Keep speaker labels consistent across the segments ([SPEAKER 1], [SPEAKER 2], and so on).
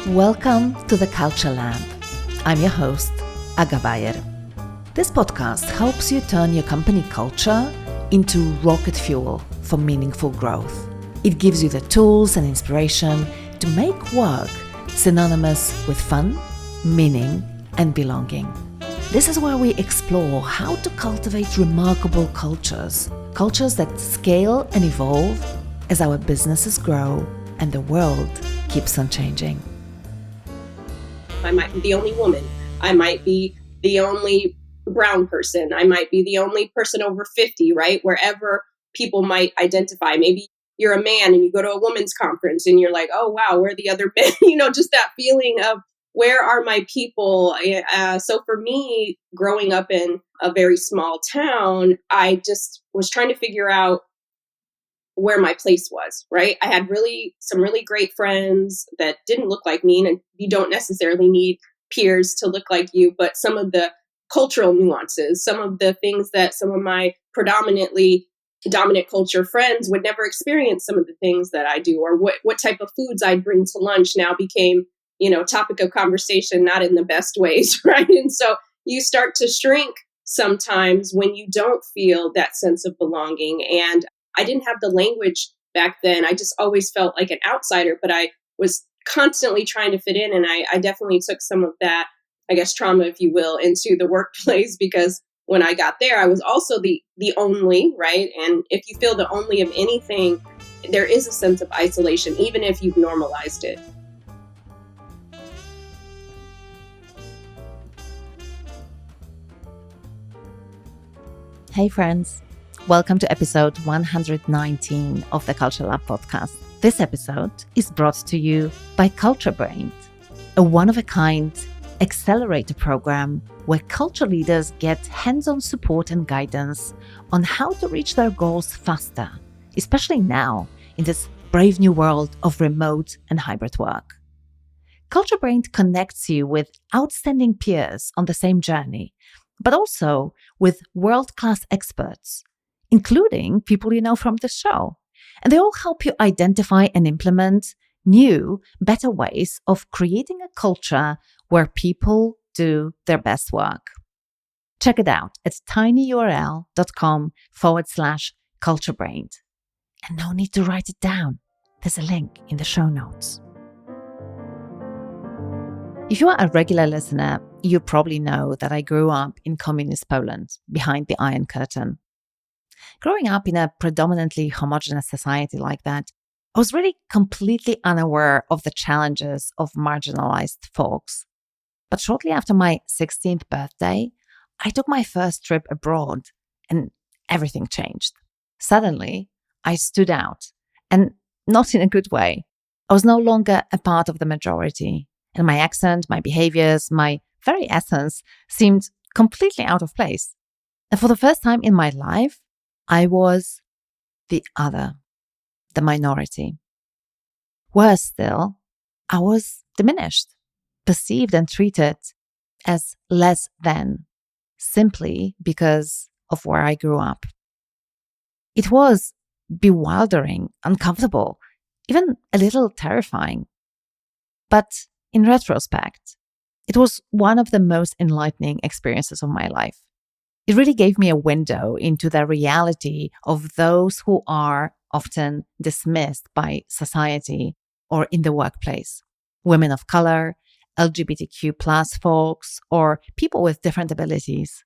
[SPEAKER 1] Welcome to the CultureLab. I'm your host, Aga Bayer. This podcast helps you turn your company culture into rocket fuel for meaningful growth. It gives you the tools and inspiration to make work synonymous with fun, meaning, and belonging. This is where we explore how to cultivate remarkable cultures that scale and evolve as our businesses grow and the world keeps on changing.
[SPEAKER 2] I might be the only woman. I might be the only brown person. I might be the only person over 50, right? Wherever people might identify. Maybe you're a man and you go to a women's conference and you're like, oh, wow, where are the other men? Just that feeling of where are my people? So for me, growing up in a very small town, I just was trying to figure out where my place was, right? I had some really great friends that didn't look like me, and you don't necessarily need peers to look like you, but some of the cultural nuances, some of the things that some of my predominantly dominant culture friends would never experience, some of the things that I do, or what type of foods I'd bring to lunch now became, topic of conversation, not in the best ways, right? And so you start to shrink sometimes when you don't feel that sense of belonging. And I didn't have the language back then. I just always felt like an outsider, but I was constantly trying to fit in. And I definitely took some of that, I guess, trauma, if you will, into the workplace, because when I got there, I was also the only, right? And if you feel the only of anything, there is a sense of isolation, even if you've normalized it.
[SPEAKER 1] Hey friends. Welcome to episode 119 of the CultureLab podcast. This episode is brought to you by CultureBrained, a one-of-a-kind accelerator program where culture leaders get hands-on support and guidance on how to reach their goals faster, especially now in this brave new world of remote and hybrid work. CultureBrained connects you with outstanding peers on the same journey, but also with world-class experts, including people you know from the show. And they all help you identify and implement new, better ways of creating a culture where people do their best work. Check it out at tinyurl.com/culturebrained. And no need to write it down. There's a link in the show notes. If you are a regular listener, you probably know that I grew up in communist Poland, behind the Iron Curtain. Growing up in a predominantly homogeneous society like that, I was really completely unaware of the challenges of marginalized folks. But shortly after my 16th birthday, I took my first trip abroad and everything changed. Suddenly, I stood out, and not in a good way. I was no longer a part of the majority, and my accent, my behaviors, my very essence seemed completely out of place. And for the first time in my life, I was the other, the minority. Worse still, I was diminished, perceived and treated as less than, simply because of where I grew up. It was bewildering, uncomfortable, even a little terrifying. But in retrospect, it was one of the most enlightening experiences of my life. It really gave me a window into the reality of those who are often dismissed by society or in the workplace. Women of color, LGBTQ plus folks, or people with different abilities.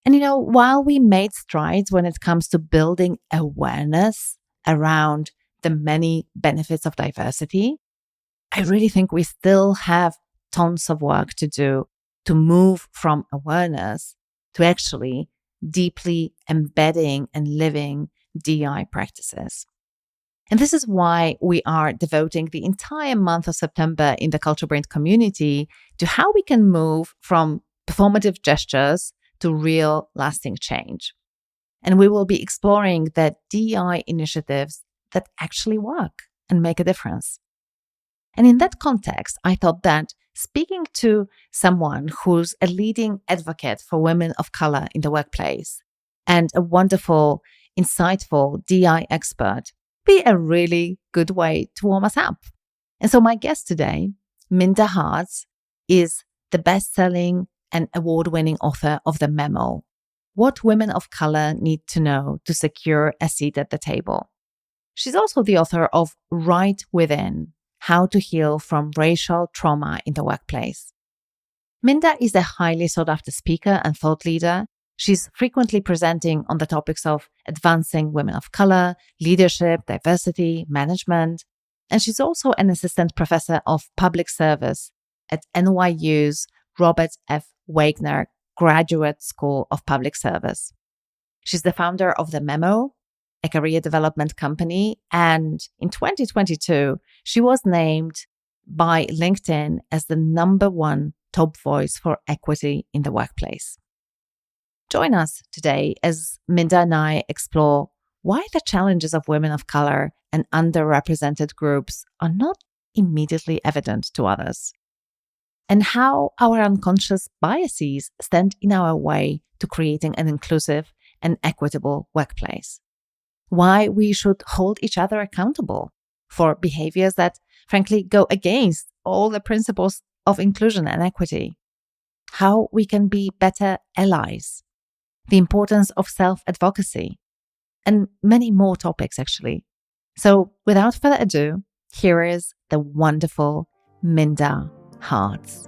[SPEAKER 1] And while we made strides when it comes to building awareness around the many benefits of diversity, I really think we still have tons of work to do to move from awareness to actually deeply embedding and living DEI practices. And this is why we are devoting the entire month of September in the CultureBrained community to how we can move from performative gestures to real lasting change. And we will be exploring the DEI initiatives that actually work and make a difference. And in that context, I thought that speaking to someone who's a leading advocate for women of color in the workplace and a wonderful, insightful DEI expert be a really good way to warm us up. And so my guest today Minda Harts is the best-selling and award-winning author of The Memo: What Women of Color Need to Know to Secure a Seat at the Table. She's also the author of Right Within: How to Heal from Racial Trauma in the Workplace. Minda is a highly sought-after speaker and thought leader. She's frequently presenting on the topics of advancing women of color, leadership, diversity, management, and she's also an assistant professor of public service at NYU's Robert F. Wagner Graduate School of Public Service. She's the founder of The Memo, a career development company, and in 2022, she was named by LinkedIn as the #1 top voice for equity in the workplace. Join us today as Minda and I explore why the challenges of women of color and underrepresented groups are not immediately evident to others, and how our unconscious biases stand in our way to creating an inclusive and equitable workplace. Why we should hold each other accountable for behaviors that, frankly, go against all the principles of inclusion and equity. How we can be better allies. The importance of self-advocacy, and many more topics, actually. So without further ado, here is the wonderful Minda Harts.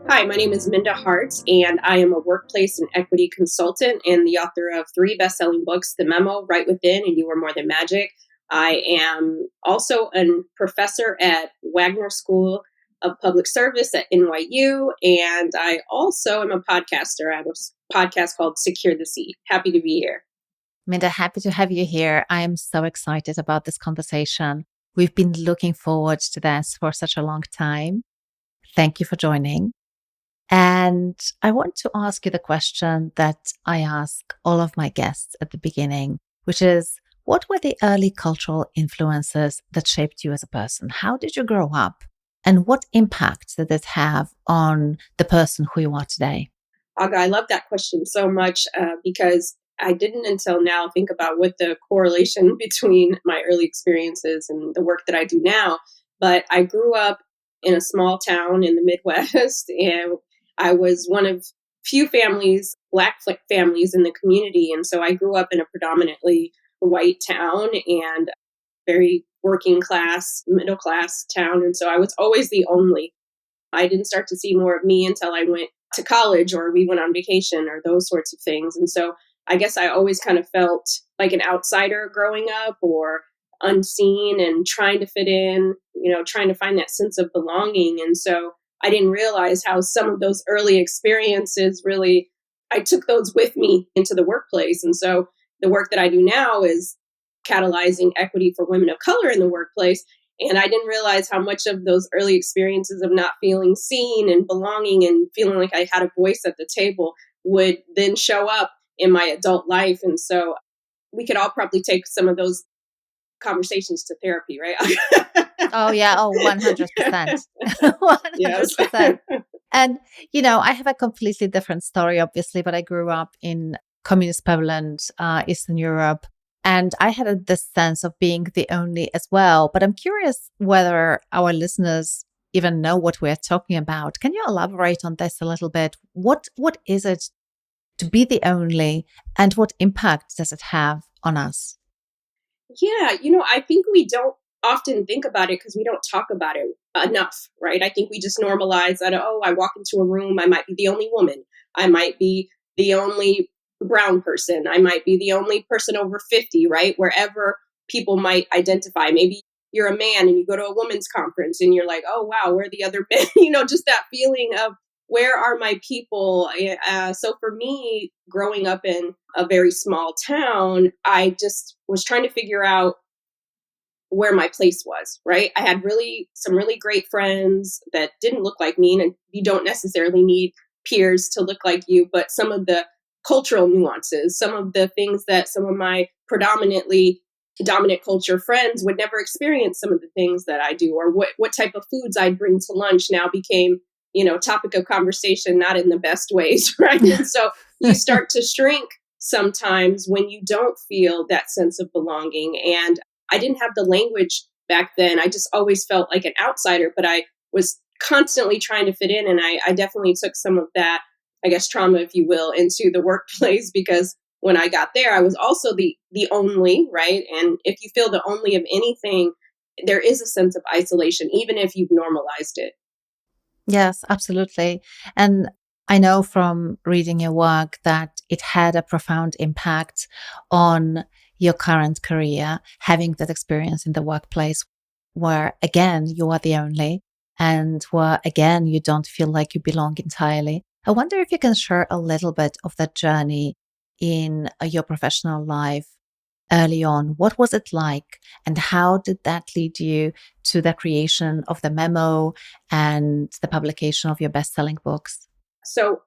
[SPEAKER 2] Hi, my name is Minda Harts, and I am a workplace and equity consultant and the author of 3 best-selling books, The Memo, Right Within, and You Are More Than Magic. I am also a professor at Wagner School of Public Service at NYU, and I also am a podcaster. I have a podcast called Secure the Seat. Happy to be here.
[SPEAKER 1] Minda, happy to have you here. I am so excited about this conversation. We've been looking forward to this for such a long time. Thank you for joining. And I want to ask you the question that I ask all of my guests at the beginning, which is, what were the early cultural influences that shaped you as a person? How did you grow up? And what impact did it have on the person who you are today?
[SPEAKER 2] Aga, I love that question so much because I didn't until now think about what the correlation between my early experiences and the work that I do now. But I grew up in a small town in the Midwest, and I was one of few families, Black families in the community. And so I grew up in a predominantly white town and very working class, middle class town. And so I was always the only. I didn't start to see more of me until I went to college or we went on vacation or those sorts of things. And so I guess I always kind of felt like an outsider growing up or unseen and trying to fit in, trying to find that sense of belonging. And so I didn't realize how some of those early experiences really, I took those with me into the workplace. And so the work that I do now is catalyzing equity for women of color in the workplace. And I didn't realize how much of those early experiences of not feeling seen and belonging and feeling like I had a voice at the table would then show up in my adult life. And so we could all probably take some of those conversations to therapy, right?
[SPEAKER 1] Oh, yeah. Oh, 100%. 100%.
[SPEAKER 2] Yes.
[SPEAKER 1] And, I have a completely different story, obviously, but I grew up in communist Poland, Eastern Europe. And I had this sense of being the only as well. But I'm curious whether our listeners even know what we're talking about. Can you elaborate on this a little bit? What is it to be the only, and what impact does it have on us?
[SPEAKER 2] Yeah, I think we don't often think about it because we don't talk about it enough, right? I think we just normalize that, oh, I walk into a room, I might be the only woman. I might be the only brown person. I might be the only person over 50, right? Wherever people might identify. Maybe you're a man and you go to a women's conference and you're like, oh, wow, where are the other men? Just that feeling of where are my people? So for me, growing up in a very small town, I just was trying to figure out where my place was, right? I had some really great friends that didn't look like me, and you don't necessarily need peers to look like you, but some of the cultural nuances, some of the things that some of my predominantly dominant culture friends would never experience, some of the things that I do, or what type of foods I'd bring to lunch now became, topic of conversation, not in the best ways, right? And so you start to shrink sometimes when you don't feel that sense of belonging. And I didn't have the language back then. I just always felt like an outsider, but I was constantly trying to fit in. And I definitely took some of that, I guess, trauma, if you will, into the workplace because when I got there, I was also the only, right? And if you feel the only of anything, there is a sense of isolation, even if you've normalized it.
[SPEAKER 1] Yes, absolutely. And I know from reading your work that it had a profound impact on your current career, having that experience in the workplace where, again, you are the only and where, again, you don't feel like you belong entirely. I wonder if you can share a little bit of that journey in your professional life early on. What was it like? And how did that lead you to the creation of the memo and the publication of your best selling books?
[SPEAKER 2] So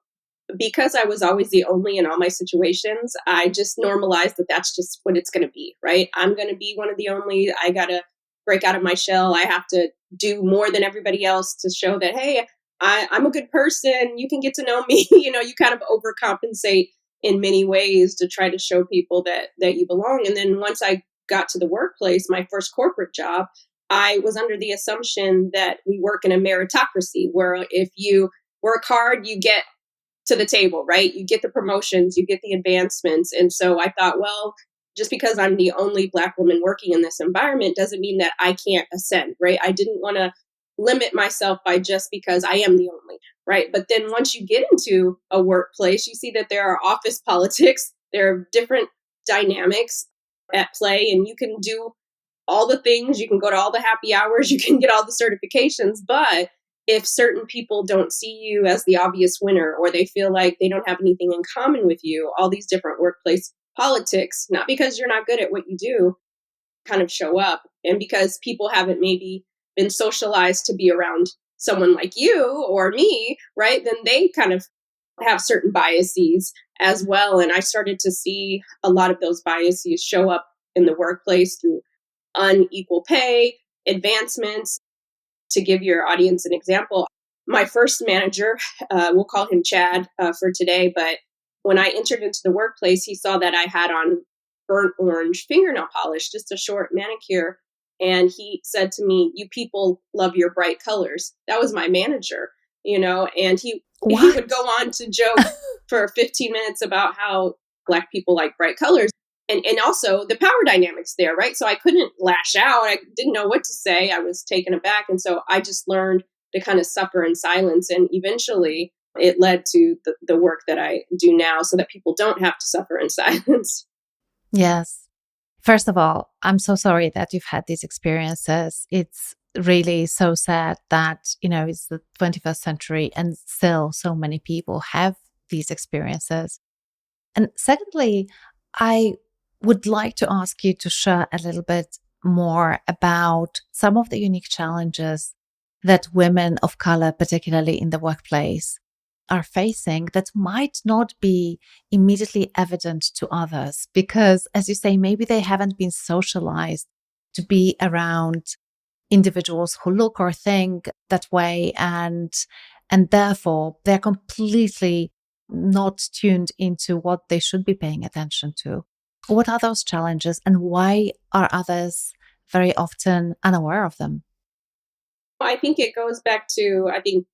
[SPEAKER 2] because I was always the only in all my situations, I just normalized that that's just what it's going to be, right? I'm going to be one of the only. I got to break out of my shell. I have to do more than everybody else to show that, hey, I'm a good person. You can get to know me. You kind of overcompensate in many ways to try to show people that you belong. And then once I got to the workplace, my first corporate job, I was under the assumption that we work in a meritocracy where if you work hard, you get to the table, right? You get the promotions, you get the advancements. And so I thought, well, just because I'm the only Black woman working in this environment doesn't mean that I can't ascend, right? I didn't want to limit myself by just because I am the only, right? But then once you get into a workplace, you see that there are office politics, there are different dynamics at play, and you can do all the things, you can go to all the happy hours, you can get all the certifications, but if certain people don't see you as the obvious winner or they feel like they don't have anything in common with you, all these different workplace politics, not because you're not good at what you do, kind of show up. And because people haven't maybe been socialized to be around someone like you or me, right? Then they kind of have certain biases as well. And I started to see a lot of those biases show up in the workplace through unequal pay, advancements. To give your audience an example, my first manager, we'll call him Chad for today, but when I entered into the workplace, he saw that I had on burnt orange fingernail polish, just a short manicure. And he said to me, "You people love your bright colors." That was my manager, and he would go
[SPEAKER 1] What?
[SPEAKER 2] on to joke for 15 minutes about how Black people like bright colors and also the power dynamics there, right? So I couldn't lash out. I didn't know what to say. I was taken aback. And so I just learned to kind of suffer in silence. And eventually it led to the work that I do now so that people don't have to suffer in silence.
[SPEAKER 1] Yes. First of all, I'm so sorry that you've had these experiences. It's really so sad that, it's the 21st century and still so many people have these experiences. And secondly, I would like to ask you to share a little bit more about some of the unique challenges that women of color, particularly in the workplace, are facing that might not be immediately evident to others. Because, as you say, maybe they haven't been socialized to be around individuals who look or think that way, and therefore they're completely not tuned into what they should be paying attention to. What are those challenges, and why are others very often unaware of them?
[SPEAKER 2] I think it goes back to, I think,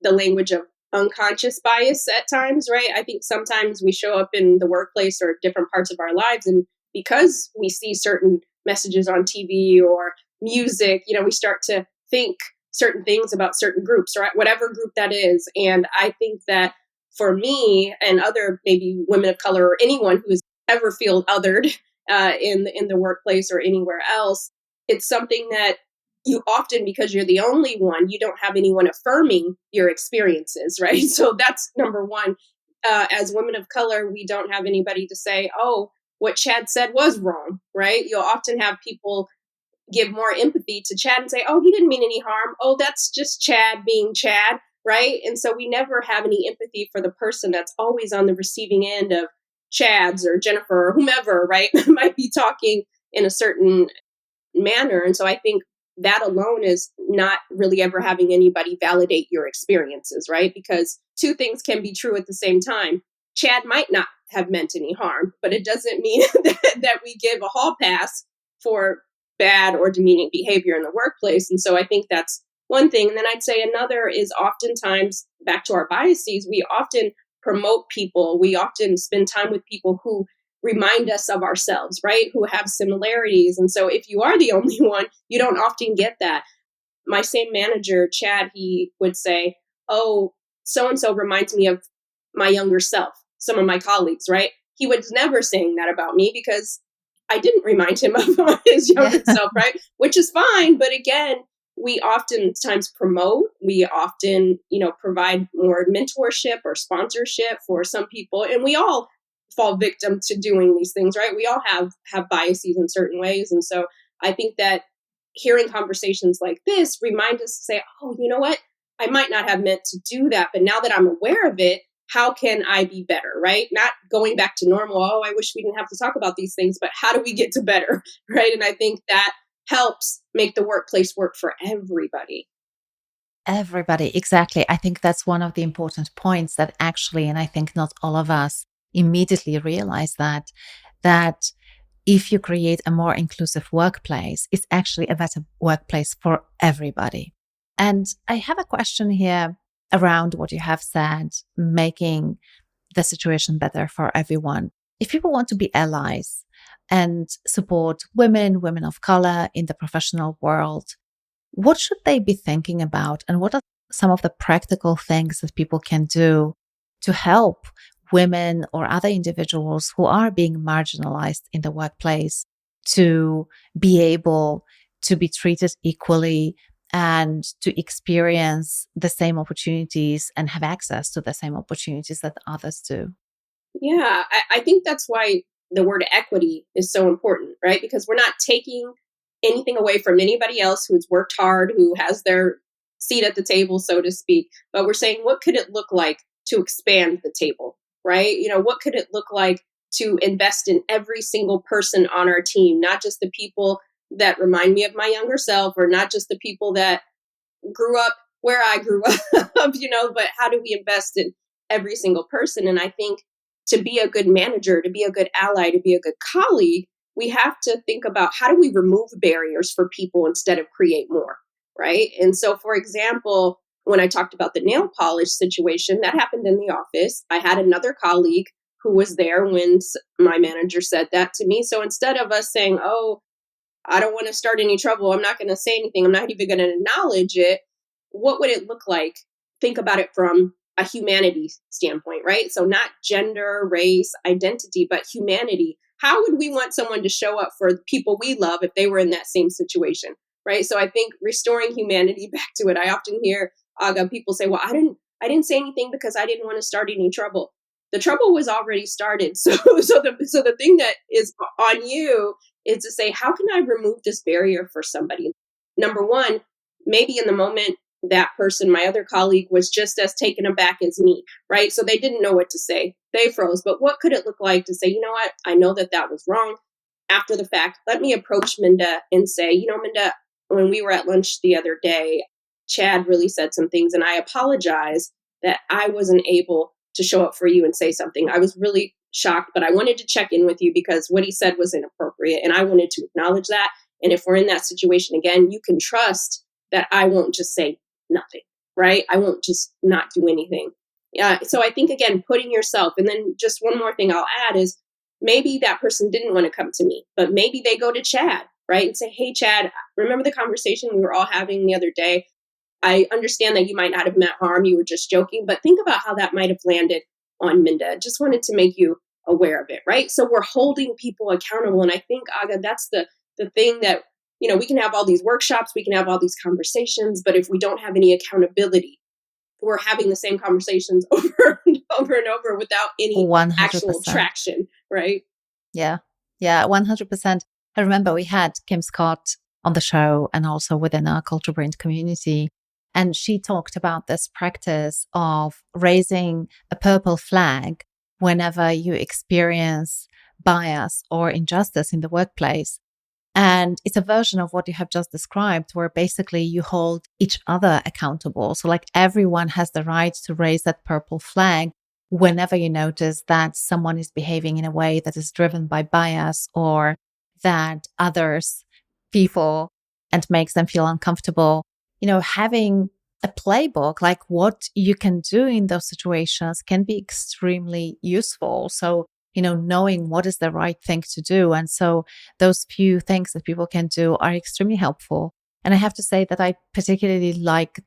[SPEAKER 2] the language of unconscious bias at times, right? I think sometimes we show up in the workplace or different parts of our lives, and because we see certain messages on TV or music, we start to think certain things about certain groups, right? Whatever group that is. And I think that for me and other maybe women of color or anyone who's ever feel othered in the workplace or anywhere else, it's something that you often, because you're the only one, you don't have anyone affirming your experiences, right? So that's number one. As women of color, we don't have anybody to say, oh, what Chad said was wrong, right? You'll often have people give more empathy to Chad and say, oh, he didn't mean any harm. Oh, that's just Chad being Chad, right? And so we never have any empathy for the person that's always on the receiving end of Chad's or Jennifer or whomever, right? Might be talking in a certain manner. And so I think that alone is not really ever having anybody validate your experiences, right? Because two things can be true at the same time. Chad might not have meant any harm, but it doesn't mean that we give a hall pass for bad or demeaning behavior in the workplace. And so I think that's one thing. And then I'd say another is oftentimes back to our biases, we often promote people, we often spend time with people who remind us of ourselves, right? Who have similarities. And so if you are the only one, you don't often get that. My same manager, Chad, he would say, "Oh, so and so reminds me of my younger self," some of my colleagues, right? He was never saying that about me because I didn't remind him of his
[SPEAKER 1] Yeah.
[SPEAKER 2] younger self, right? Which is fine. But again, we oftentimes promote, we often, provide more mentorship or sponsorship for some people. And we all fall victim to doing these things, right? We all have biases in certain ways. And so I think that hearing conversations like this remind us to say, oh, you know what? I might not have meant to do that, but now that I'm aware of it, how can I be better, right? Not going back to normal. Oh, I wish we didn't have to talk about these things, but how do we get to better, right? And I think that helps make the workplace work for everybody.
[SPEAKER 1] Everybody, exactly. I think that's one of the important points that actually, and I think not all of us immediately realize that if you create a more inclusive workplace, it's actually a better workplace for everybody. And I have a question here around what you have said, making the situation better for everyone. If people want to be allies and support women of color in the professional world, what should they be thinking about? And what are some of the practical things that people can do to help women or other individuals who are being marginalized in the workplace to be able to be treated equally and to experience the same opportunities and have access to the same opportunities that others do?
[SPEAKER 2] Yeah, I think that's why the word equity is so important, right? Because we're not taking anything away from anybody else who's worked hard, who has their seat at the table, so to speak. But we're saying, what could it look like to expand the table, right? What could it look like to invest in every single person on our team, not just the people that remind me of my younger self, or not just the people that grew up where I grew up, but how do we invest in every single person? And I think to be a good manager, to be a good ally, to be a good colleague, we have to think about how do we remove barriers for people instead of create more, right? And so, for example, when I talked about the nail polish situation, that happened in the office. I had another colleague who was there when my manager said that to me. So instead of us saying, oh, I don't want to start any trouble. I'm not going to say anything. I'm not even going to acknowledge it. What would it look like? Think about it from a humanity standpoint, right? So, not gender, race, identity, but humanity. How would we want someone to show up for the people we love if they were in that same situation, right? So, I think restoring humanity back to it. I often hear people say, "Well, I didn't say anything because I didn't want to start any trouble." The trouble was already started. So the thing that is on you is to say, how can I remove this barrier for somebody? Number one, maybe in the moment, that person, my other colleague, was just as taken aback as me, right? So they didn't know what to say. They froze. But what could it look like to say, you know what? I know that that was wrong. After the fact, let me approach Minda and say, Minda, when we were at lunch the other day, Chad really said some things, and I apologize that I wasn't able to show up for you and say something. I was really shocked, but I wanted to check in with you because what he said was inappropriate, and I wanted to acknowledge that. And if we're in that situation again, you can trust that I won't just say nothing, right? I won't just not do anything. Yeah. So I think, again, putting yourself, and then just one more thing I'll add is maybe that person didn't want to come to me, but maybe they go to Chad, right? And say, hey, Chad, remember the conversation we were all having the other day? I understand that you might not have meant harm. You were just joking, but think about how that might have landed on Minda. Just wanted to make you aware of it, right? So we're holding people accountable. And I think, Aga, that's the thing that, we can have all these workshops, we can have all these conversations, but if we don't have any accountability, we're having the same conversations over and over and over without any actual
[SPEAKER 1] 100%.
[SPEAKER 2] traction, right?
[SPEAKER 1] Yeah. Yeah. 100%. I remember we had Kim Scott on the show and also within our CultureBrained community. And she talked about this practice of raising a purple flag whenever you experience bias or injustice in the workplace. And it's a version of what you have just described, where basically you hold each other accountable. So, like, everyone has the right to raise that purple flag whenever you notice that someone is behaving in a way that is driven by bias or that others people and makes them feel uncomfortable. Having a playbook, like what you can do in those situations, can be extremely useful. So, knowing what is the right thing to do. And so those few things that people can do are extremely helpful. And I have to say that I particularly like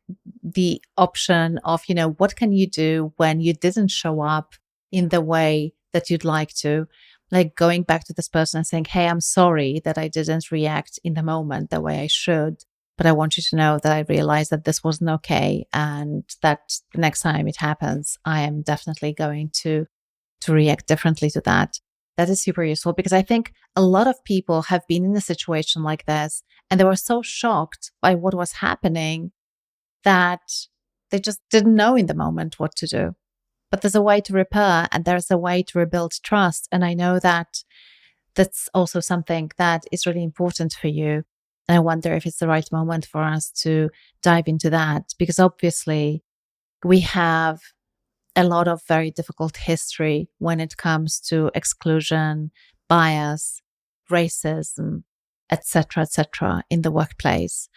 [SPEAKER 1] the option of, what can you do when you didn't show up in the way that you'd like to? Like going back to this person and saying, hey, I'm sorry that I didn't react in the moment the way I should. But I want you to know that I realized that this wasn't okay. And that the next time it happens, I am definitely going to react differently to that. That is super useful because I think a lot of people have been in a situation like this and they were so shocked by what was happening that they just didn't know in the moment what to do. But there's a way to repair and there's a way to rebuild trust. And I know that that's also something that is really important for you. And I wonder if it's the right moment for us to dive into that, because obviously we have a lot of very difficult history when it comes to exclusion, bias, racism, etc., in the workplace.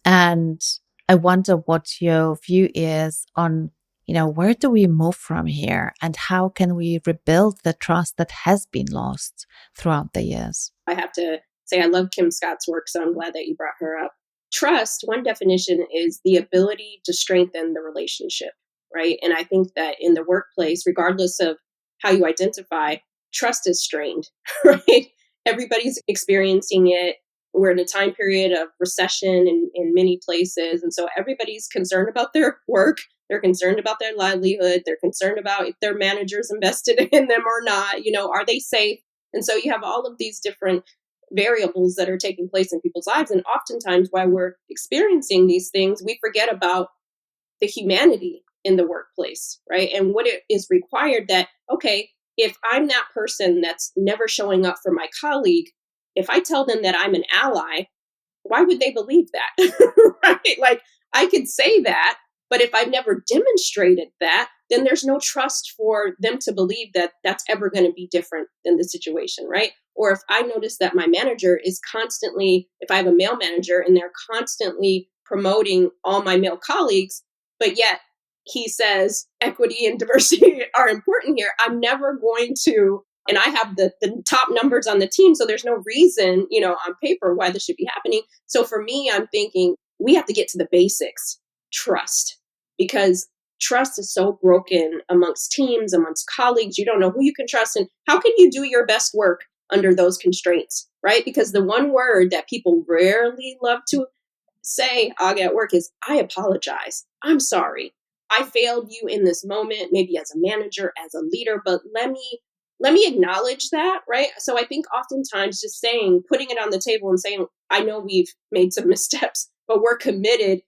[SPEAKER 1] And I wonder what your view is on, where do we move from here and how can we rebuild the trust that has been lost throughout the years?
[SPEAKER 2] I have to say, I love Kim Scott's work, so I'm glad that you brought her up. Trust, one definition is the ability to strengthen the relationship, right? And I think that in the workplace, regardless of how you identify, trust is strained, right? Everybody's experiencing it. We're in a time period of recession in many places. And so everybody's concerned about their work. They're concerned about their livelihood. They're concerned about if their manager's invested in them or not. Are they safe? And so you have all of these different variables that are taking place in people's lives. And oftentimes, while we're experiencing these things, we forget about the humanity in the workplace, right? And what it is required that, okay, if I'm that person that's never showing up for my colleague, if I tell them that I'm an ally, why would they believe that? Right? Like, I could say that, but if I've never demonstrated that, then there's no trust for them to believe that that's ever going to be different than the situation, right? Or if I notice that my manager is constantly, if I have a male manager and they're constantly promoting all my male colleagues, but yet he says equity and diversity are important here, I'm never going to, and I have the top numbers on the team, so there's no reason, on paper why this should be happening. So for me, I'm thinking we have to get to the basics, trust, because trust is so broken amongst teams, amongst colleagues. You don't know who you can trust, and how can you do your best work under those constraints, right? Because the one word that people rarely love to say at work is, I apologize. I'm sorry. I failed you in this moment, maybe as a manager, as a leader, but let me acknowledge that, right? So I think oftentimes just putting it on the table and saying, I know we've made some missteps, but we're committed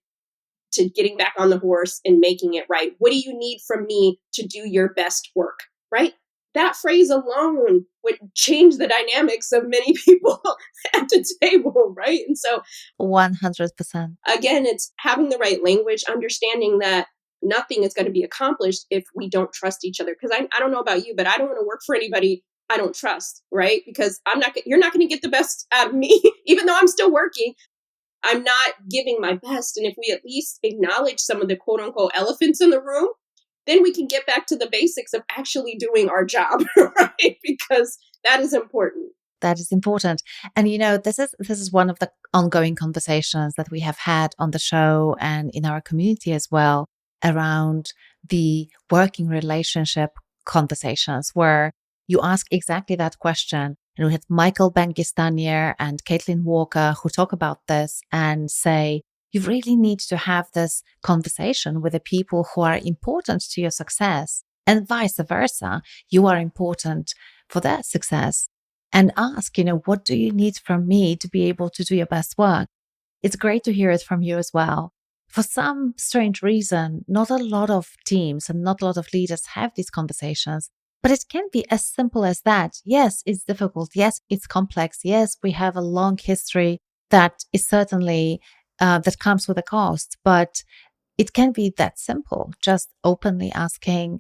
[SPEAKER 2] to getting back on the horse and making it right. What do you need from me to do your best work, right? That phrase alone would change the dynamics of many people at the table, right? And so
[SPEAKER 1] 100%.
[SPEAKER 2] again, it's having the right language, understanding that nothing is going to be accomplished if we don't trust each other. Because I don't know about you, but I don't want to work for anybody I don't trust, right? Because you're not going to get the best out of me, even though I'm still working. I'm not giving my best. And if we at least acknowledge some of the quote unquote elephants in the room, then we can get back to the basics of actually doing our job, right? Because that is important.
[SPEAKER 1] That is important. And this is one of the ongoing conversations that we have had on the show and in our community as well, around the working relationship conversations, where you ask exactly that question. And we had Michael Bengistanier and Caitlin Walker who talk about this and say, you really need to have this conversation with the people who are important to your success, and vice versa. You are important for their success. And ask, what do you need from me to be able to do your best work? It's great to hear it from you as well. For some strange reason, not a lot of teams and not a lot of leaders have these conversations, but it can be as simple as that. Yes, it's difficult. Yes, it's complex. Yes, we have a long history that is certainly, that comes with a cost, but it can be that simple. Just openly asking,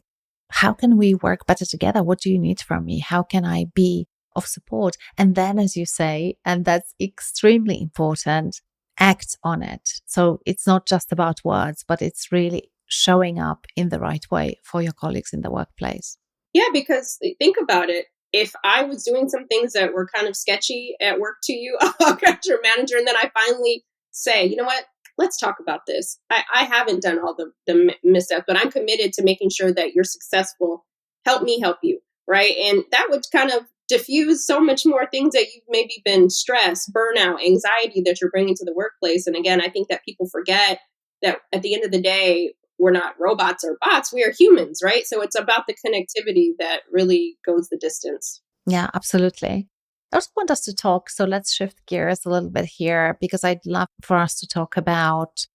[SPEAKER 1] how can we work better together? What do you need from me? How can I be of support. And then, as you say, and that's extremely important, act on it. So it's not just about words, but it's really showing up in the right way for your colleagues in the workplace.
[SPEAKER 2] Yeah, because think about it. If I was doing some things that were kind of sketchy at work to you, I'll catch your manager, and then I finally say, you know what? Let's talk about this. I haven't done all the missteps, but I'm committed to making sure that you're successful. Help me help you, right? And that would kind of diffuse so much more things that you've maybe been stress, burnout, anxiety that you're bringing to the workplace. And again, I think that people forget that at the end of the day, we're not robots or bots, we are humans, right? So it's about the connectivity that really goes the distance.
[SPEAKER 1] Yeah, absolutely. I also want us to talk. So let's shift gears a little bit here because I'd love for us to talk about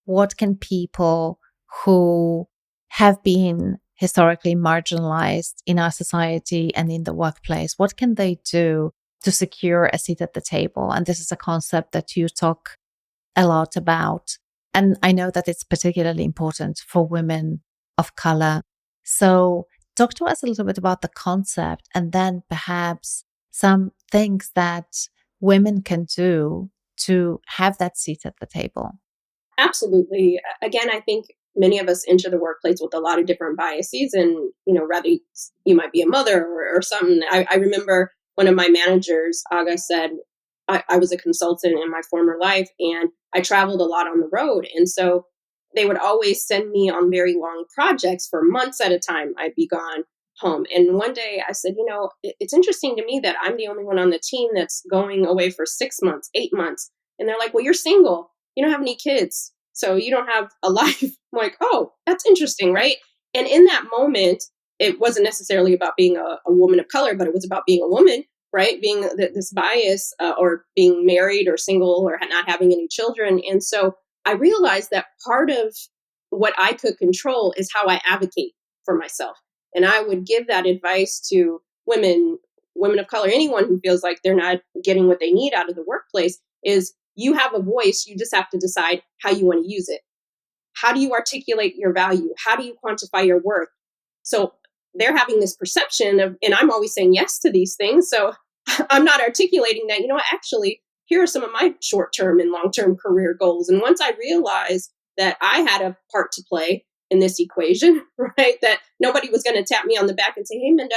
[SPEAKER 1] what can people who have been historically marginalized in our society and in the workplace, what can they do to secure a seat at the table? And this is a concept that you talk a lot about. And I know that it's particularly important for women of color. So talk to us a little bit about the concept and then perhaps some things that women can do to have that seat at the table.
[SPEAKER 2] Absolutely. Again, I think many of us enter the workplace with a lot of different biases, and rather you might be a mother or something. I remember one of my managers, Aga, said I was a consultant in my former life, and I traveled a lot on the road, and so they would always send me on very long projects for months at a time. I'd be gone home, and one day I said, it's interesting to me that I'm the only one on the team that's going away for 6 months, 8 months, and they're like, well, you're single, you don't have any kids, so you don't have a life. I'm like, oh, that's interesting, right? And in that moment, it wasn't necessarily about being a woman of color, but it was about being a woman, right? Being this bias, or being married or single or not having any children. And so I realized that part of what I could control is how I advocate for myself. And I would give that advice to women of color, anyone who feels like they're not getting what they need out of the workplace, is you have a voice. You just have to decide how you want to use it. How do you articulate your value? How do you quantify your worth? So they're having this perception of, and I'm always saying yes to these things. So I'm not articulating that, actually, here are some of my short term and long term career goals. And once I realized that I had a part to play in this equation, right, that nobody was going to tap me on the back and say, hey, Minda,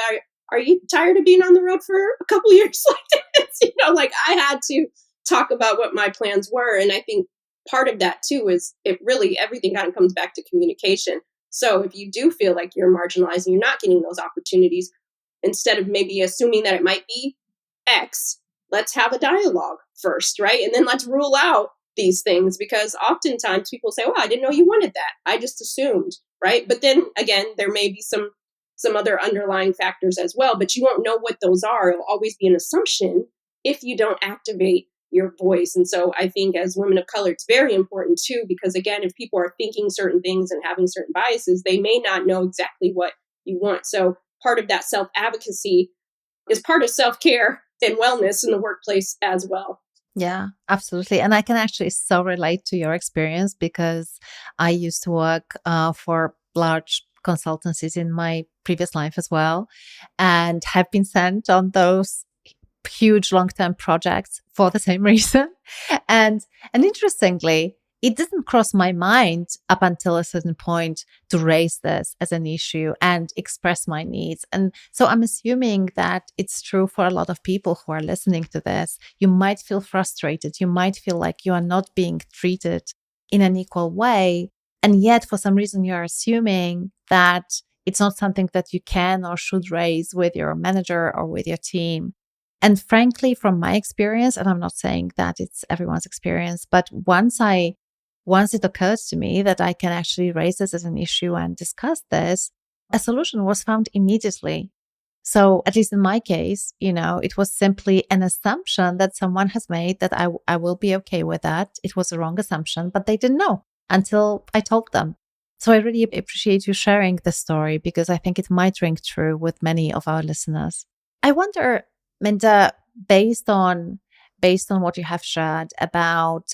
[SPEAKER 2] are you tired of being on the road for a couple years like this? Like I had to talk about what my plans were. And I think part of that too is it really, everything kind of comes back to communication. So if you do feel like you're marginalized and you're not getting those opportunities, instead of maybe assuming that it might be X, let's have a dialogue first, right? And then let's rule out these things, because oftentimes people say, "Oh, I didn't know you wanted that. I just assumed," right? But then again, there may be some other underlying factors as well, but you won't know what those are. It'll always be an assumption if you don't activate your voice. And so I think as women of color, it's very important too, because again, if people are thinking certain things and having certain biases, they may not know exactly what you want. So part of that self advocacy is part of self care and wellness in the workplace as well.
[SPEAKER 1] Yeah, absolutely. And I can actually so relate to your experience because I used to work for large consultancies in my previous life as well and have been sent on those huge long-term projects for the same reason. And interestingly, it didn't cross my mind up until a certain point to raise this as an issue and express my needs. And so I'm assuming that it's true for a lot of people who are listening to this. You might feel frustrated. You might feel like you are not being treated in an equal way. And yet, for some reason, you're assuming that it's not something that you can or should raise with your manager or with your team. And frankly, from my experience, and I'm not saying that it's everyone's experience, but once it occurred to me that I can actually raise this as an issue and discuss this, a solution was found immediately. So at least in my case, it was simply an assumption that someone has made that I will be okay with that. It was a wrong assumption, but they didn't know until I told them. So I really appreciate you sharing this story because I think it might ring true with many of our listeners. I wonder, Minda, based on what you have shared about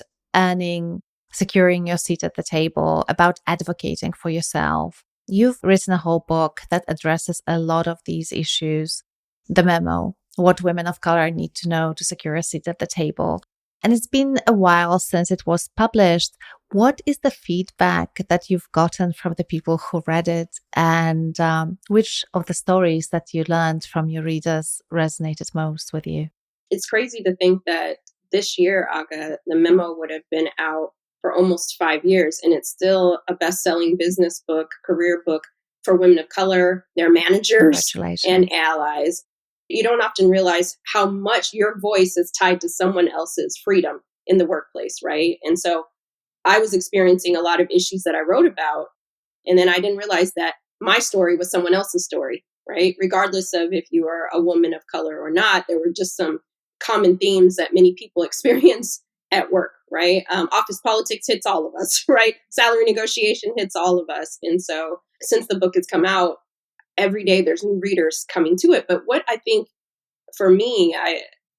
[SPEAKER 1] securing your seat at the table, about advocating for yourself, you've written a whole book that addresses a lot of these issues, the memo. what women of color need to know to secure a seat at the table. And it's been a while since it was published. What is the feedback that you've gotten from the people who read it? And which of the stories that you learned from your readers resonated most with you?
[SPEAKER 2] It's crazy to think that this year, Aga, the memo would have been out for almost 5 years, and it's still a best selling business book, career book for women of color, their managers, and
[SPEAKER 1] Congratulations.
[SPEAKER 2] allies. You don't often realize how much your voice is tied to someone else's freedom in the workplace, right? And so I was experiencing a lot of issues that I wrote about. And then I didn't realize that my story was someone else's story, right? Regardless of if you are a woman of color or not, there were just some common themes that many people experience at work, right? Office politics hits all of us, right? Salary negotiation hits all of us. And so since the book has come out, every day there's new readers coming to it. But what I think for me,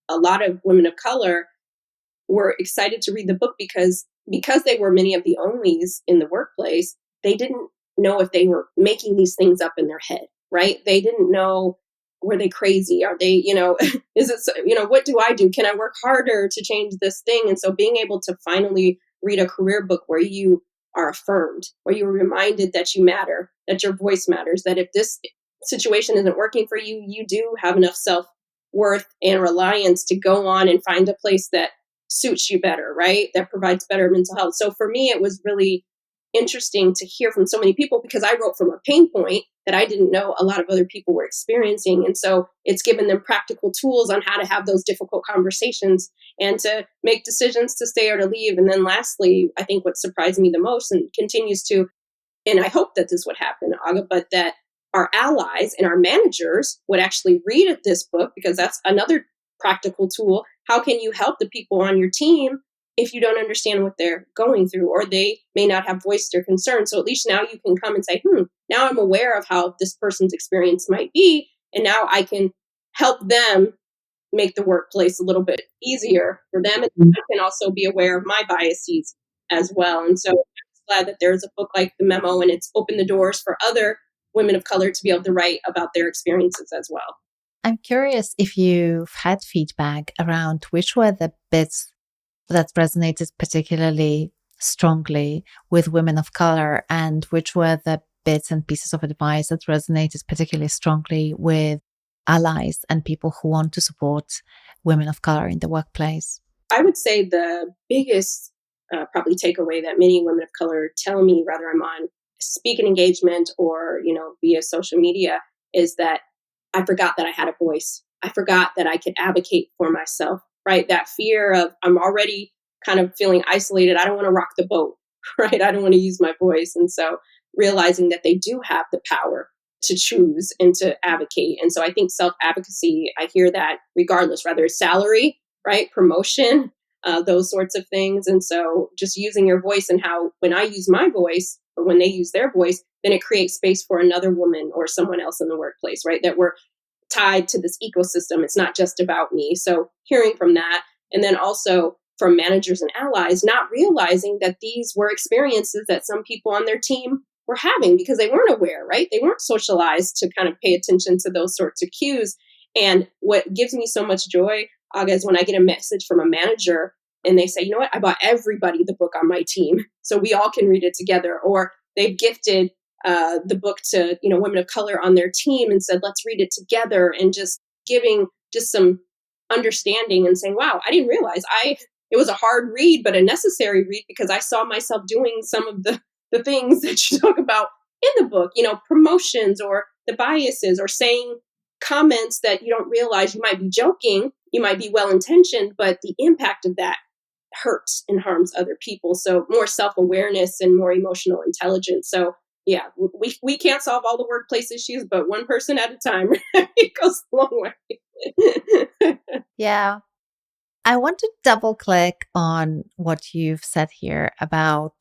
[SPEAKER 2] a lot of women of color were excited to read the book because they were many of the onlys in the workplace. They didn't know if they were making these things up in their head, right? They didn't know, were they crazy? Are they, is it, what do I do? Can I work harder to change this thing? And so being able to finally read a career book where you are affirmed, where you're reminded that you matter, that your voice matters, that if this situation isn't working for you, you do have enough self worth and reliance to go on and find a place that suits you better, right? That provides better mental health. So for me, it was really interesting to hear from so many people because I wrote from a pain point that I didn't know a lot of other people were experiencing. And so it's given them practical tools on how to have those difficult conversations and to make decisions to stay or to leave. And then lastly, I think what surprised me the most and continues to, and I hope that this would happen, Aga, but that our allies and our managers would actually read this book because that's another practical tool. How can you help the people on your team if you don't understand what they're going through or they may not have voiced their concern? So at least now you can come and say, now I'm aware of how this person's experience might be. And now I can help them make the workplace a little bit easier for them. And I can also be aware of my biases as well. And so I'm glad that there's a book like The Memo and it's opened the doors for other women of color to be able to write about their experiences as well.
[SPEAKER 1] I'm curious if you've had feedback around which were the bits that resonated particularly strongly with women of color and which were the bits and pieces of advice that resonated particularly strongly with allies and people who want to support women of color in the workplace.
[SPEAKER 2] I would say the biggest probably takeaway that many women of color tell me, whether I'm on speaking engagement or via social media, is that I forgot that I had a voice. I forgot that I could advocate for myself. Right, that fear of I'm already kind of feeling isolated. I don't want to rock the boat. Right, I don't want to use my voice, and so realizing that they do have the power to choose and to advocate. And so I think self advocacy. I hear that regardless, whether it's salary, right, promotion, those sorts of things. And so just using your voice and how when I use my voice or when they use their voice, then it creates space for another woman or someone else in the workplace, right? That we're tied to this ecosystem. It's not just about me. So hearing from that, and then also from managers and allies, not realizing that these were experiences that some people on their team were having because they weren't aware, right? They weren't socialized to kind of pay attention to those sorts of cues. And what gives me so much joy, Aga, is when I get a message from a manager and they say, you know what, I bought everybody the book on my team so we all can read it together. Or they've gifted the book to women of color on their team and said, let's read it together, and just giving just some understanding and saying, wow, I didn't realize it was a hard read, but a necessary read because I saw myself doing some of the things that you talk about in the book, promotions or the biases or saying comments that you don't realize. You might be joking, you might be well intentioned, but the impact of that hurts and harms other people. So more self-awareness and more emotional intelligence. So yeah, we can't solve all the workplace issues, but one person at a time. It goes a long way.
[SPEAKER 1] Yeah. I want to double click on what you've said here about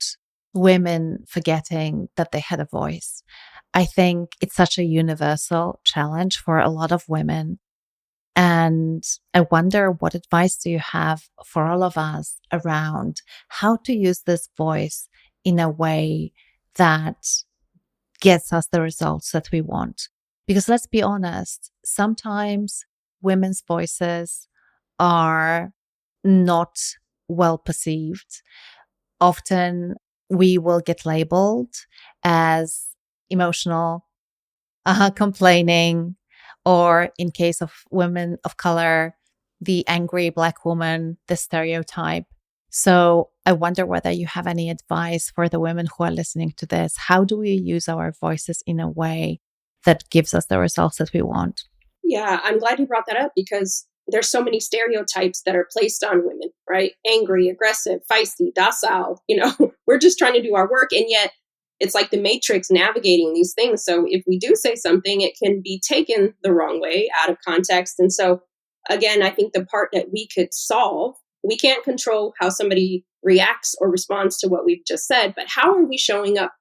[SPEAKER 1] women forgetting that they had a voice. I think it's such a universal challenge for a lot of women. And I wonder, what advice do you have for all of us around how to use this voice in a way that gets us the results that we want? Because let's be honest, sometimes women's voices are not well perceived. Often we will get labeled as emotional, complaining, or in case of women of color, the angry Black woman, the stereotype. So I wonder whether you have any advice for the women who are listening to this. How do we use our voices in a way that gives us the results that we want?
[SPEAKER 2] Yeah, I'm glad you brought that up because there's so many stereotypes that are placed on women, right? Angry, aggressive, feisty, docile. We're just trying to do our work. And yet it's like the matrix navigating these things. So if we do say something, it can be taken the wrong way out of context. And so, again, I think the part that we could solve, we can't control how somebody reacts or responds to what we've just said, but how are we showing up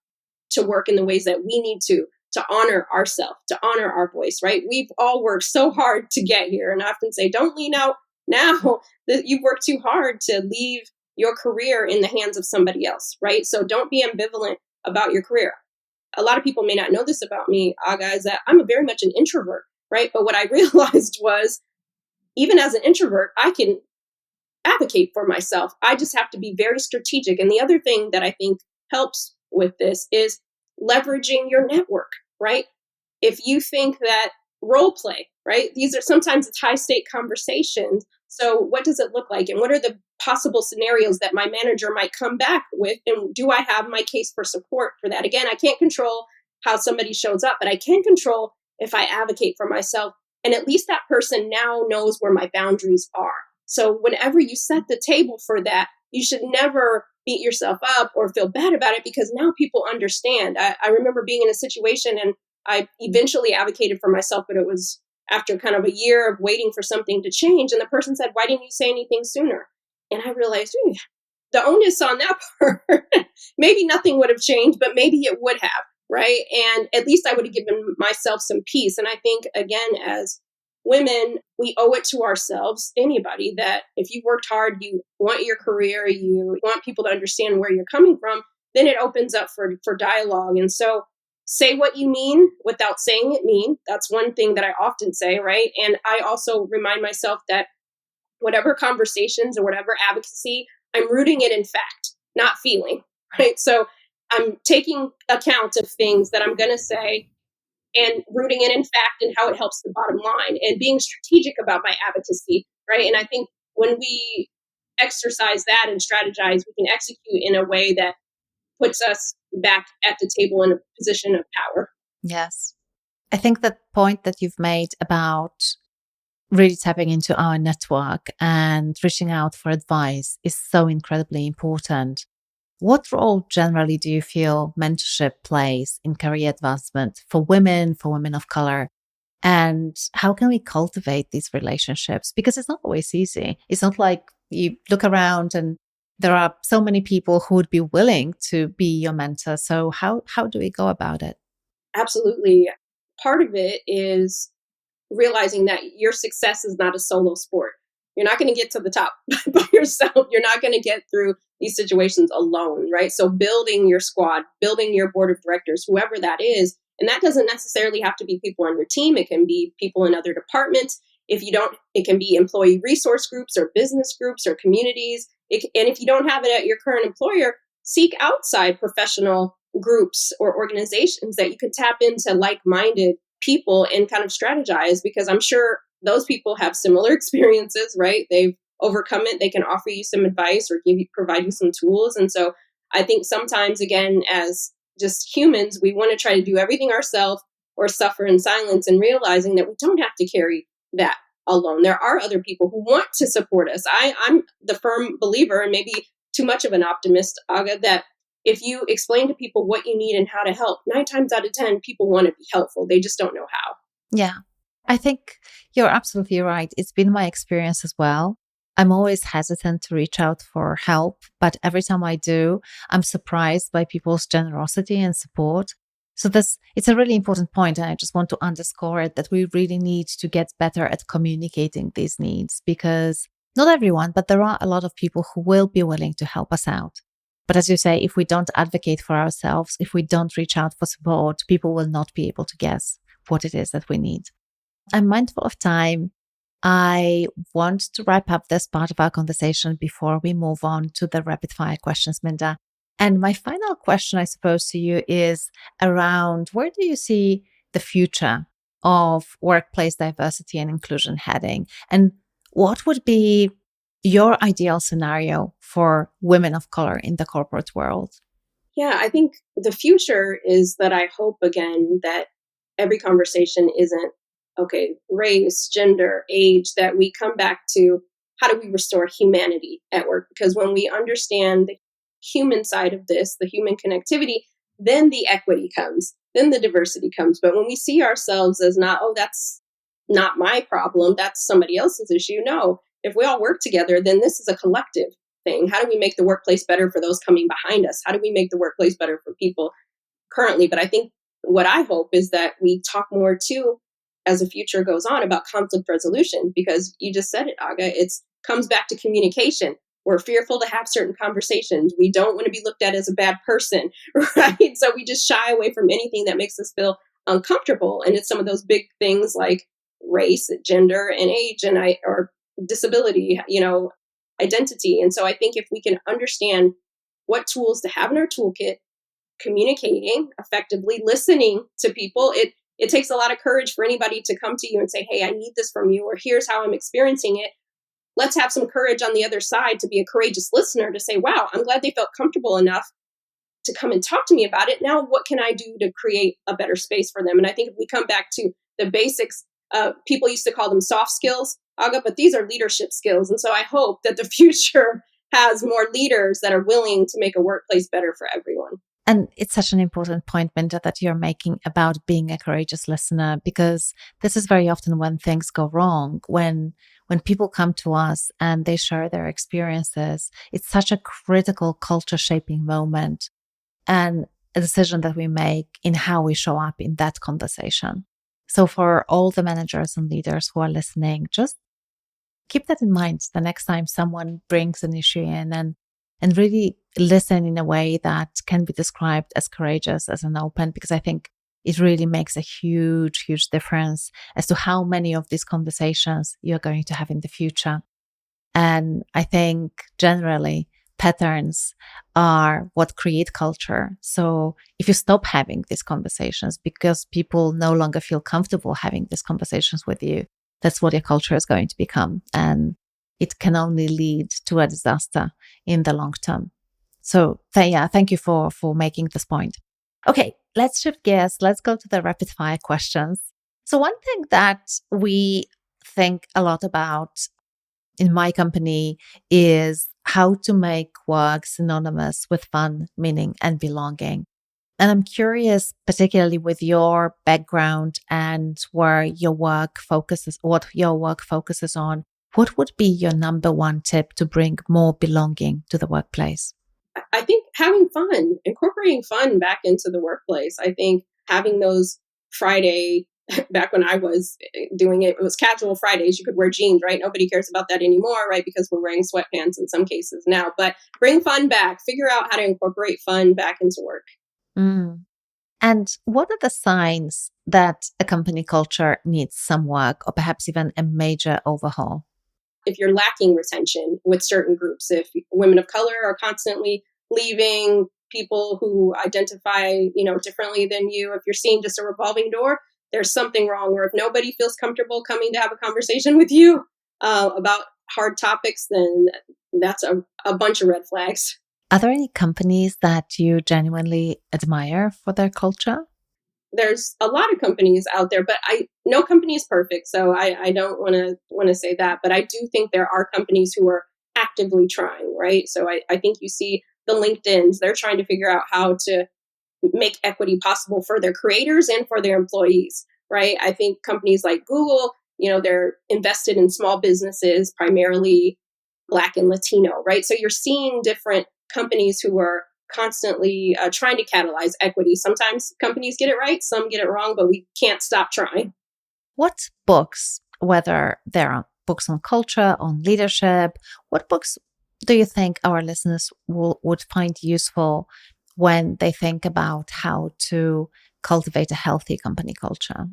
[SPEAKER 2] to work in the ways that we need to honor ourselves, to honor our voice, right? We've all worked so hard to get here. And I often say, don't lean out now that you've worked too hard to leave your career in the hands of somebody else, right? So don't be ambivalent about your career. A lot of people may not know this about me, Aga, is that I'm a very much an introvert, right? But what I realized was, even as an introvert, I can advocate for myself. I just have to be very strategic. And the other thing that I think helps with this is leveraging your network, right? If you think that role play, right? These are sometimes it's high stake conversations. So what does it look like? And what are the possible scenarios that my manager might come back with? And do I have my case for support for that? Again, I can't control how somebody shows up, but I can control if I advocate for myself. And at least that person now knows where my boundaries are. So whenever you set the table for that, you should never beat yourself up or feel bad about it because now people understand. I remember being in a situation and I eventually advocated for myself, but it was after kind of a year of waiting for something to change. And the person said, "Why didn't you say anything sooner?" And I realized the onus on that part, maybe nothing would have changed, but maybe it would have, right? And at least I would have given myself some peace. And I think, again, as women, we owe it to ourselves, anybody, that if you worked hard, you want your career, you want people to understand where you're coming from, then it opens up for dialogue. And so say what you mean without saying it mean. That's one thing that I often say, right? And I also remind myself that whatever conversations or whatever advocacy, I'm rooting it in fact, not feeling, right? So I'm taking account of things that I'm going to say and rooting it in fact and how it helps the bottom line and being strategic about my advocacy, right? And I think when we exercise that and strategize, we can execute in a way that puts us back at the table in a position of power.
[SPEAKER 1] Yes. I think the point that you've made about really tapping into our network and reaching out for advice is so incredibly important. What role generally do you feel mentorship plays in career advancement for women of color? And how can we cultivate these relationships? Because it's not always easy. It's not like you look around and there are so many people who would be willing to be your mentor. So how do we go about it?
[SPEAKER 2] Absolutely. Part of it is realizing that your success is not a solo sport. You're not going to get to the top by yourself. You're not going to get through these situations alone, right? So building your squad, building your board of directors, whoever that is, and that doesn't necessarily have to be people on your team. It can be people in other departments. If you don't, it can be employee resource groups or business groups or communities. And if you don't have it at your current employer, seek outside professional groups or organizations that you can tap into like-minded people and kind of strategize, because I'm sure those people have similar experiences, right? They've overcome it. They can offer you some advice or provide you some tools. And so I think sometimes, again, as just humans, we want to try to do everything ourselves or suffer in silence, and realizing that we don't have to carry that alone. There are other people who want to support us. I'm the firm believer, and maybe too much of an optimist, Aga, that if you explain to people what you need and how to help, 9 times out of 10, people want to be helpful. They just don't know how.
[SPEAKER 1] Yeah, I think you're absolutely right. It's been my experience as well. I'm always hesitant to reach out for help, but every time I do, I'm surprised by people's generosity and support. So it's a really important point, and I just want to underscore it, that we really need to get better at communicating these needs, because not everyone, but there are a lot of people who will be willing to help us out. But as you say, if we don't advocate for ourselves, if we don't reach out for support, people will not be able to guess what it is that we need. I'm mindful of time. I want to wrap up this part of our conversation before we move on to the rapid fire questions, Minda. And my final question, I suppose, to you is around where do you see the future of workplace diversity and inclusion heading? And what would be your ideal scenario for women of color in the corporate world?
[SPEAKER 2] Yeah, I think the future is that I hope again that every conversation isn't, okay, race, gender, age, that we come back to how do we restore humanity at work? Because when we understand the human side of this, the human connectivity, then the equity comes, then the diversity comes. But when we see ourselves as not, oh, that's not my problem, that's somebody else's issue. No, if we all work together, then this is a collective thing. How do we make the workplace better for those coming behind us? How do we make the workplace better for people currently? But I think what I hope is that we talk more too as the future goes on about conflict resolution, because you just said it, Aga. It comes back to communication. We're fearful to have certain conversations. We don't want to be looked at as a bad person, right? So we just shy away from anything that makes us feel uncomfortable. And it's some of those big things like race, gender, and age, and or disability, identity. And so I think if we can understand what tools to have in our toolkit, communicating effectively, listening to people, it takes a lot of courage for anybody to come to you and say, hey, I need this from you, or here's how I'm experiencing it. Let's have some courage on the other side to be a courageous listener, to say, wow, I'm glad they felt comfortable enough to come and talk to me about it. Now, what can I do to create a better space for them? And I think if we come back to the basics, people used to call them soft skills, Aga, but these are leadership skills. And so I hope that the future has more leaders that are willing to make a workplace better for everyone.
[SPEAKER 1] And it's such an important point, Minda, that you're making about being a courageous listener, because this is very often when things go wrong, when people come to us and they share their experiences. It's such a critical culture shaping moment and a decision that we make in how we show up in that conversation. So for all the managers and leaders who are listening, just keep that in mind the next time someone brings an issue in, and really listen in a way that can be described as courageous, as an open, because I think it really makes a huge, huge difference as to how many of these conversations you're going to have in the future. And I think generally patterns are what create culture. So if you stop having these conversations because people no longer feel comfortable having these conversations with you, that's what your culture is going to become. And it can only lead to a disaster in the long term. So thank you for making this point. Okay, let's shift gears. Let's go to the rapid fire questions. So one thing that we think a lot about in my company is how to make work synonymous with fun, meaning, and belonging. And I'm curious, particularly with your background and where your work focuses, what your work focuses on, what would be your number one tip to bring more belonging to the workplace?
[SPEAKER 2] I think having fun, incorporating fun back into the workplace. I think having those Friday, back when I was doing it, it was casual Fridays. You could wear jeans, right? Nobody cares about that anymore, right? Because we're wearing sweatpants in some cases now. But bring fun back. Figure out how to incorporate fun back into work.
[SPEAKER 1] Mm. And what are the signs that a company culture needs some work or perhaps even a major overhaul?
[SPEAKER 2] If you're lacking retention with certain groups, if women of color are constantly leaving, people who identify, differently than you, if you're seeing just a revolving door, there's something wrong. Or if nobody feels comfortable coming to have a conversation with you about hard topics, then that's a bunch of red flags.
[SPEAKER 1] Are there any companies that you genuinely admire for their culture?
[SPEAKER 2] There's a lot of companies out there, but no company is perfect. So I don't want to say that, but I do think there are companies who are actively trying, right? So I think you see the LinkedIn's, they're trying to figure out how to make equity possible for their creators and for their employees, right? I think companies like Google, they're invested in small businesses, primarily Black and Latino, right? So you're seeing different companies who are constantly trying to catalyze equity. Sometimes companies get it right, some get it wrong, but we can't stop trying.
[SPEAKER 1] What books, whether they're books on culture, on leadership, what books do you think our listeners would find useful when they think about how to cultivate a healthy company culture?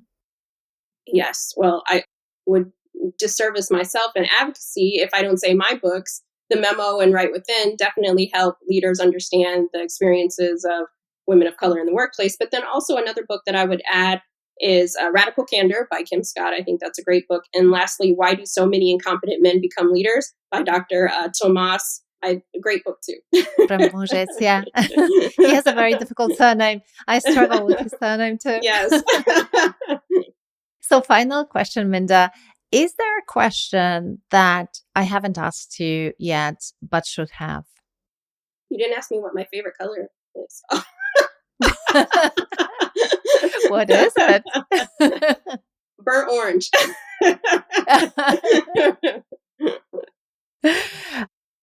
[SPEAKER 2] Yes. Well, I would disservice myself in advocacy if I don't say my books. The Memo and Right Within definitely help leaders understand the experiences of women of color in the workplace. But then also another book that I would add is Radical Candor by Kim Scott. I think that's a great book. And lastly, Why Do So Many Incompetent Men Become Leaders by Dr. Tomas. A great book too.
[SPEAKER 1] From yeah. He has a very difficult surname. I struggle with his surname too.
[SPEAKER 2] Yes.
[SPEAKER 1] So final question, Minda. Is there a question that I haven't asked you yet, but should have?
[SPEAKER 2] You didn't ask me what my favorite color is.
[SPEAKER 1] What is it?
[SPEAKER 2] Burnt orange.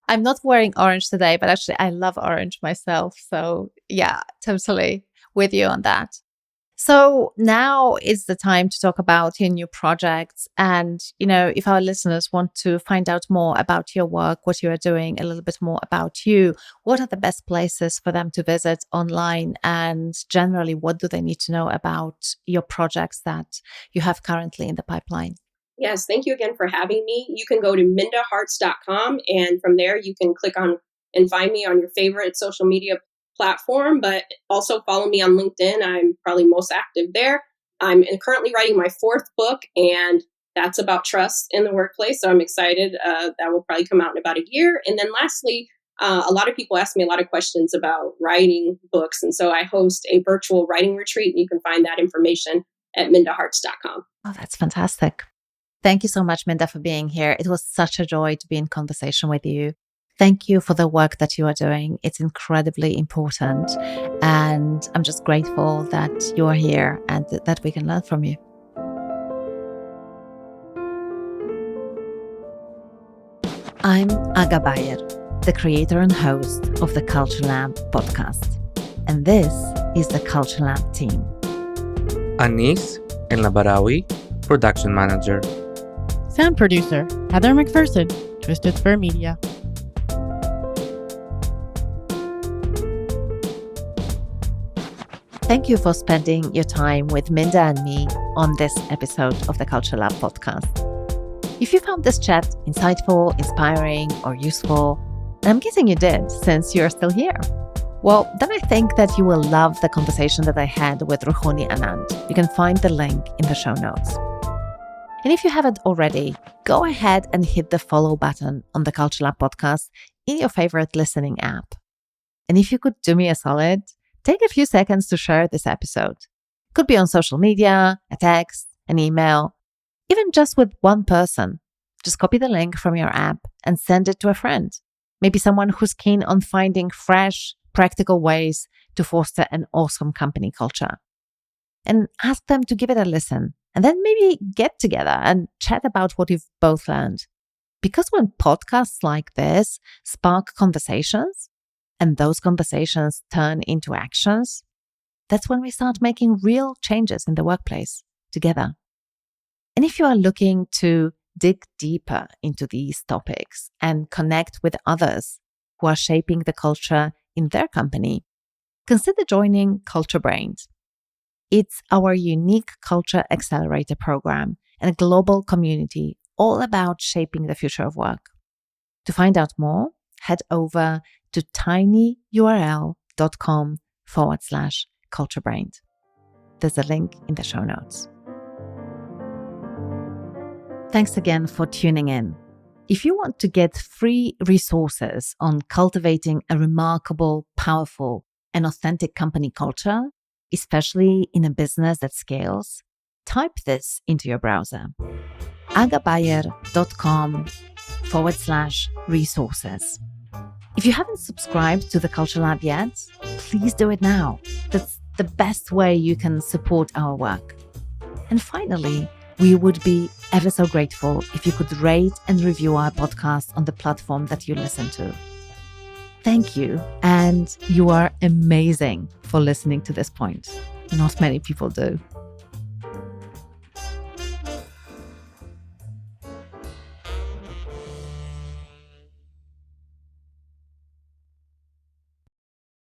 [SPEAKER 1] I'm not wearing orange today, but actually I love orange myself. So yeah, totally with you on that. So now is the time to talk about your new projects. And, if our listeners want to find out more about your work, what you are doing, a little bit more about you, what are the best places for them to visit online? And generally, what do they need to know about your projects that you have currently in the pipeline?
[SPEAKER 2] Yes, thank you again for having me. You can go to mindaharts.com, and from there you can click on and find me on your favorite social media platform, but also follow me on LinkedIn. I'm probably most active there. I'm currently writing my 4th book, and that's about trust in the workplace. So I'm excited. That will probably come out in about a year. And then lastly, a lot of people ask me a lot of questions about writing books. And so I host a virtual writing retreat, and you can find that information at mindaharts.com.
[SPEAKER 1] Oh, that's fantastic. Thank you so much, Minda, for being here. It was such a joy to be in conversation with you. Thank you for the work that you are doing. It's incredibly important. And I'm just grateful that you are here and that we can learn from you. I'm Aga Bayer, the creator and host of the CultureLab podcast. And this is the CultureLab team.
[SPEAKER 3] Anis El Nabarawi, production manager.
[SPEAKER 4] Sound producer, Heather McPherson, Twisted Fur Media.
[SPEAKER 1] Thank you for spending your time with Minda and me on this episode of the CultureLab podcast. If you found this chat insightful, inspiring, or useful, and I'm guessing you did since you're still here, well, then I think that you will love the conversation that I had with Ruhuni Anand. You can find the link in the show notes. And if you haven't already, go ahead and hit the follow button on the CultureLab podcast in your favorite listening app. And if you could do me a solid, take a few seconds to share this episode. Could be on social media, a text, an email, even just with one person. Just copy the link from your app and send it to a friend. Maybe someone who's keen on finding fresh, practical ways to foster an awesome company culture. And ask them to give it a listen. And then maybe get together and chat about what you've both learned. Because when podcasts like this spark conversations, and those conversations turn into actions, that's when we start making real changes in the workplace together. And if you are looking to dig deeper into these topics and connect with others who are shaping the culture in their company, consider joining CultureBrained. It's our unique culture accelerator program and a global community all about shaping the future of work. To find out more, head over to tinyurl.com/CultureBrained. There's a link in the show notes. Thanks again for tuning in. If you want to get free resources on cultivating a remarkable, powerful, and authentic company culture, especially in a business that scales, type this into your browser. agabayer.com/resources. If you haven't subscribed to the CultureLab yet, please do it now. That's the best way you can support our work. And finally, we would be ever so grateful if you could rate and review our podcast on the platform that you listen to. Thank you, and you are amazing for listening to this point. Not many people do.